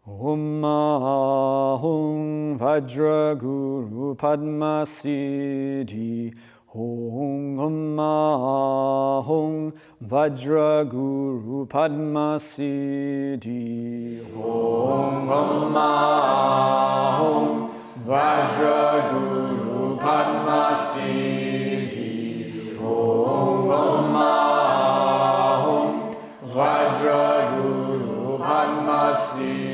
Om Ahung Vajra Guru Padma Siddhi. Om Ahung Vajra Guru Padma Siddhi. Om Ahung Vajra Guru Padma Siddhi. Om Ahung Vajra Guru Padma Siddhi.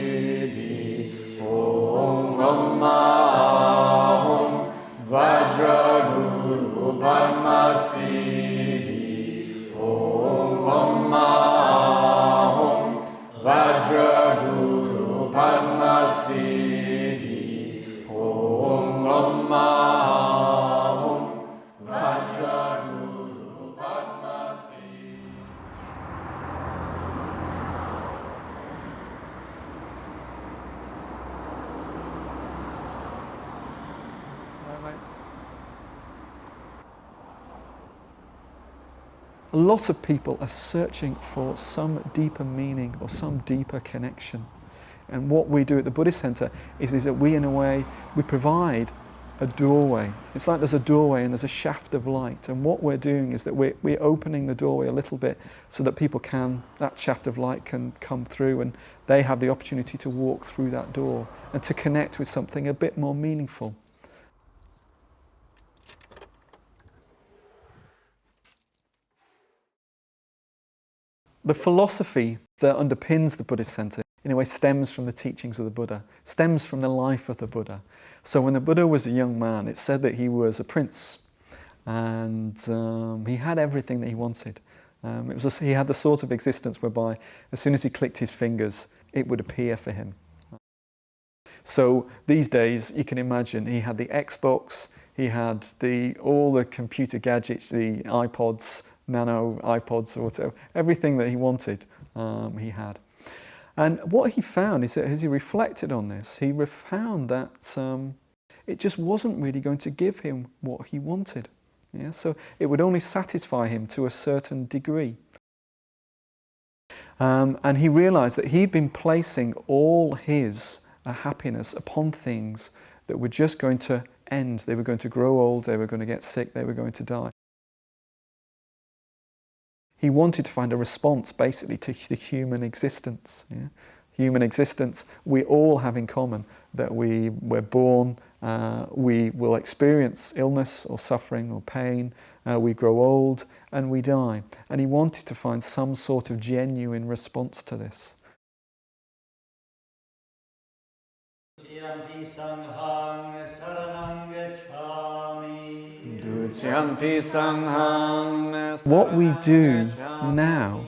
Om Ahung Vajra Guru Padma Siddhi. Om Ahung Vajra Guru Padma Siddhi. Om Ahung Vajra Guru Padma Siddhi. A lot of people are searching for some deeper meaning or some deeper connection. And what we do at the Buddhist Center is that we, in a way, we provide a doorway. It's like there's a doorway and there's a shaft of light. And what we're doing is that we're opening the doorway a little bit so that people that shaft of light can come through and they have the opportunity to walk through that door and to connect with something a bit more meaningful. The philosophy that underpins the Buddhist Center, in a way, stems from the teachings of the Buddha, stems from the life of the Buddha. So when the Buddha was a young man, it's said that he was a prince and he had everything that he wanted. He had the sort of existence whereby as soon as he clicked his fingers, it would appear for him. So these days, you can imagine, he had the Xbox, he had all the computer gadgets, the iPods, nano iPods or whatever, everything that he wanted, he had. And what he found is that as he reflected on this, he found that it just wasn't really going to give him what he wanted. Yeah? So it would only satisfy him to a certain degree. And he realized that he'd been placing all his happiness upon things that were just going to end. They were going to grow old, they were going to get sick, they were going to die. He wanted to find a response basically to the human existence. Yeah? Human existence, we all have in common that we're born, we will experience illness or suffering or pain, we grow old and we die. And he wanted to find some sort of genuine response to this. What we do now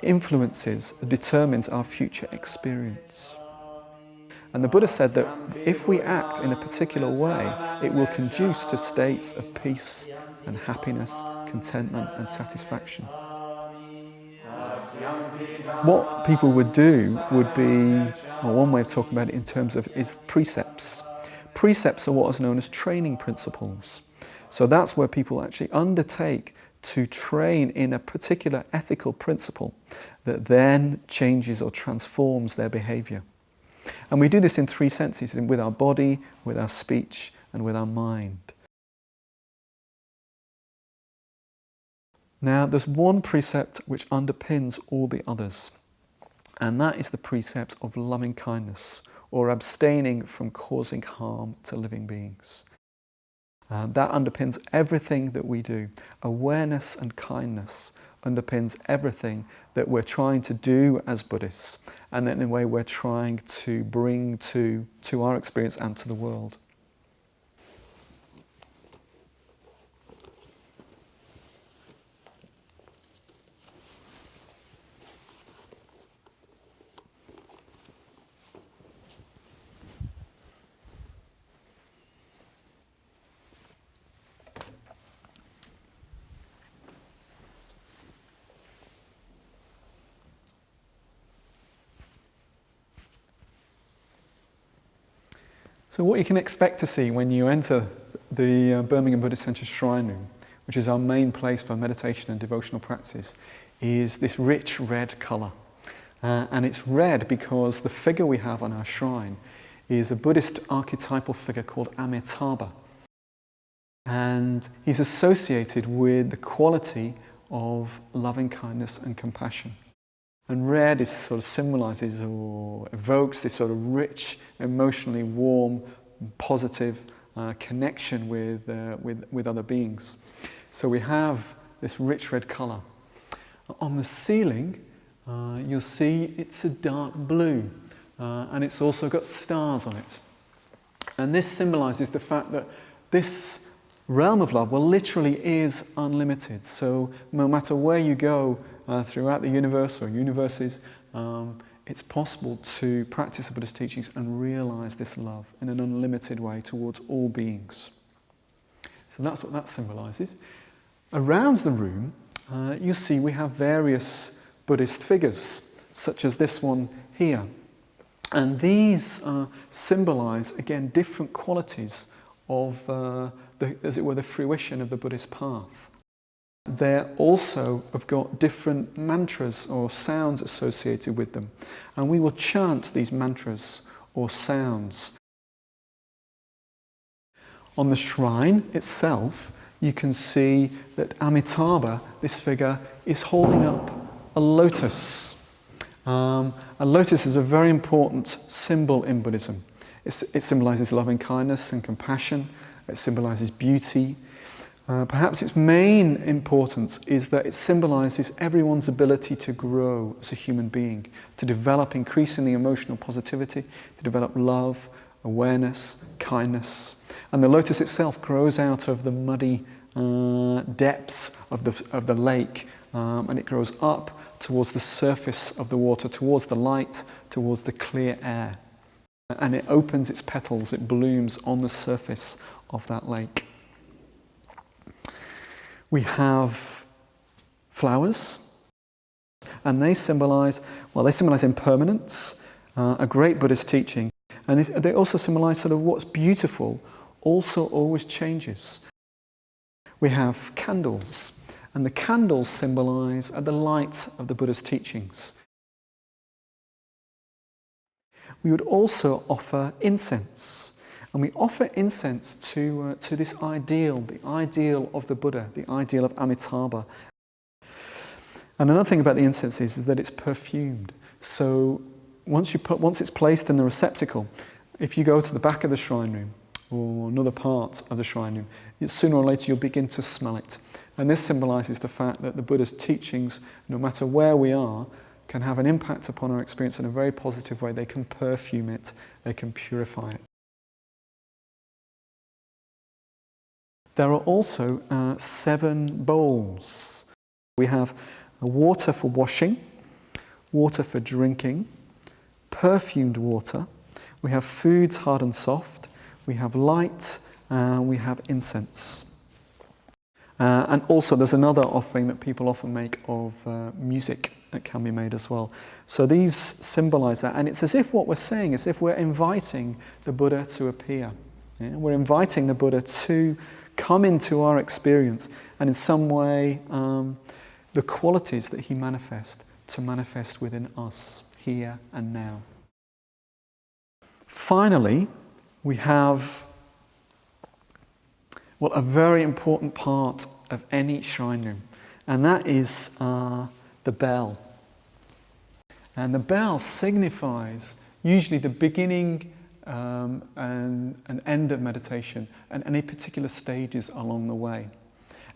influences, determines our future experience. And the Buddha said that if we act in a particular way, it will conduce to states of peace and happiness, contentment and satisfaction. What people would do would be, or one way of talking about it in terms of, is precepts. Precepts are what is known as training principles. So that's where people actually undertake to train in a particular ethical principle that then changes or transforms their behavior. And we do this in three senses, with our body, with our speech, and with our mind. Now, there's one precept which underpins all the others, and that is the precept of loving kindness, or abstaining from causing harm to living beings. That underpins everything that we do. Awareness and kindness underpins everything that we're trying to do as Buddhists, and that in a way we're trying to bring to our experience and to the world. So what you can expect to see when you enter the Birmingham Buddhist Center Shrine Room, which is our main place for meditation and devotional practice, is this rich red colour. And it's red because the figure we have on our shrine is a Buddhist archetypal figure called Amitabha. And he's associated with the quality of loving kindness and compassion. And red is sort of symbolises or evokes this sort of rich, emotionally warm, positive connection with other beings. So we have this rich red colour. On the ceiling, you'll see it's a dark blue, and it's also got stars on it. And this symbolises the fact that this realm of love, well, literally is unlimited. So no matter where you go throughout the universe or universes, it's possible to practice the Buddhist teachings and realise this love in an unlimited way towards all beings. So that's what that symbolises. Around the room, you see we have various Buddhist figures, such as this one here. And these symbolise, again, different qualities of, as it were, the fruition of the Buddhist path. They also have got different mantras or sounds associated with them. And we will chant these mantras or sounds. On the shrine itself, you can see that Amitabha, this figure, is holding up a lotus. A lotus is a very important symbol in Buddhism. It symbolises loving kindness and compassion. It symbolises beauty. Perhaps its main importance is that it symbolises everyone's ability to grow as a human being, to develop increasingly emotional positivity, to develop love, awareness, kindness. And the lotus itself grows out of the muddy depths of the lake, and it grows up towards the surface of the water, towards the light, towards the clear air. And it opens its petals, it blooms on the surface of that lake. We have flowers, and they symbolise impermanence, a great Buddhist teaching, and they also symbolise sort of what's beautiful also always changes. We have candles, and the candles symbolise the light of the Buddha's teachings. We would also offer incense. And we offer incense to this ideal, the ideal of the Buddha, the ideal of Amitabha. And another thing about the incense is that it's perfumed. So once it's placed in the receptacle, if you go to the back of the shrine room or another part of the shrine room, sooner or later you'll begin to smell it. And this symbolises the fact that the Buddha's teachings, no matter where we are, can have an impact upon our experience in a very positive way. They can perfume it, they can purify it. There are also 7 bowls. We have water for washing, water for drinking, perfumed water. We have foods hard and soft. We have light. We have incense. And also there's another offering that people often make of music that can be made as well. So these symbolize that. And it's as if what we're saying is if we're inviting the Buddha to appear. Yeah? We're inviting the Buddha to come into our experience and in some way the qualities that he manifests to manifest within us here and now. Finally, we have a very important part of any shrine room, and that is the bell. And the bell signifies usually the beginning and end of meditation and any particular stages along the way.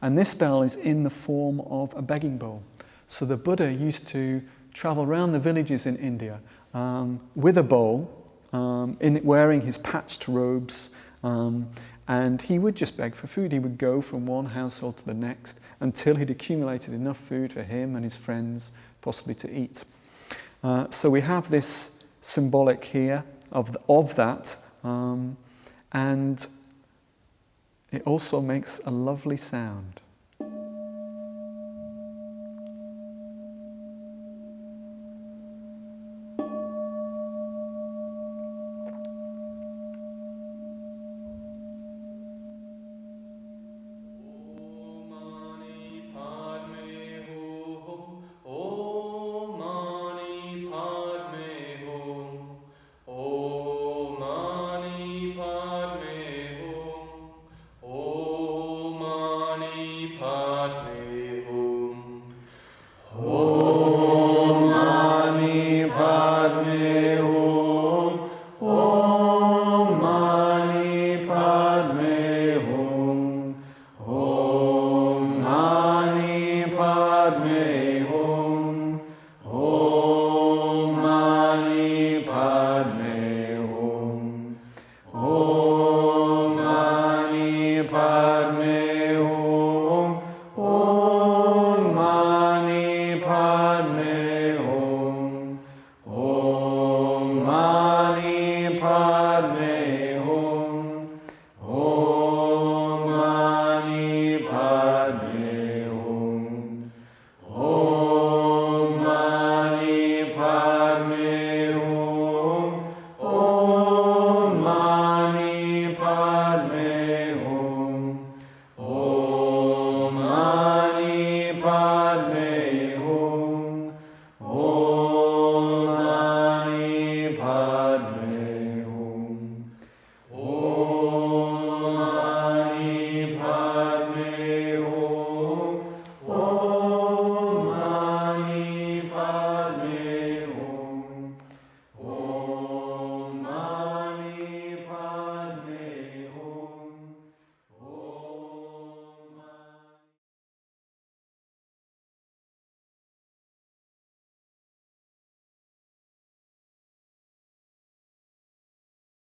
And this bell is in the form of a begging bowl. So the Buddha used to travel around the villages in India with a bowl, wearing his patched robes, and he would just beg for food. He would go from one household to the next until he'd accumulated enough food for him and his friends possibly to eat. So we have this symbolic here of that, and it also makes a lovely sound. me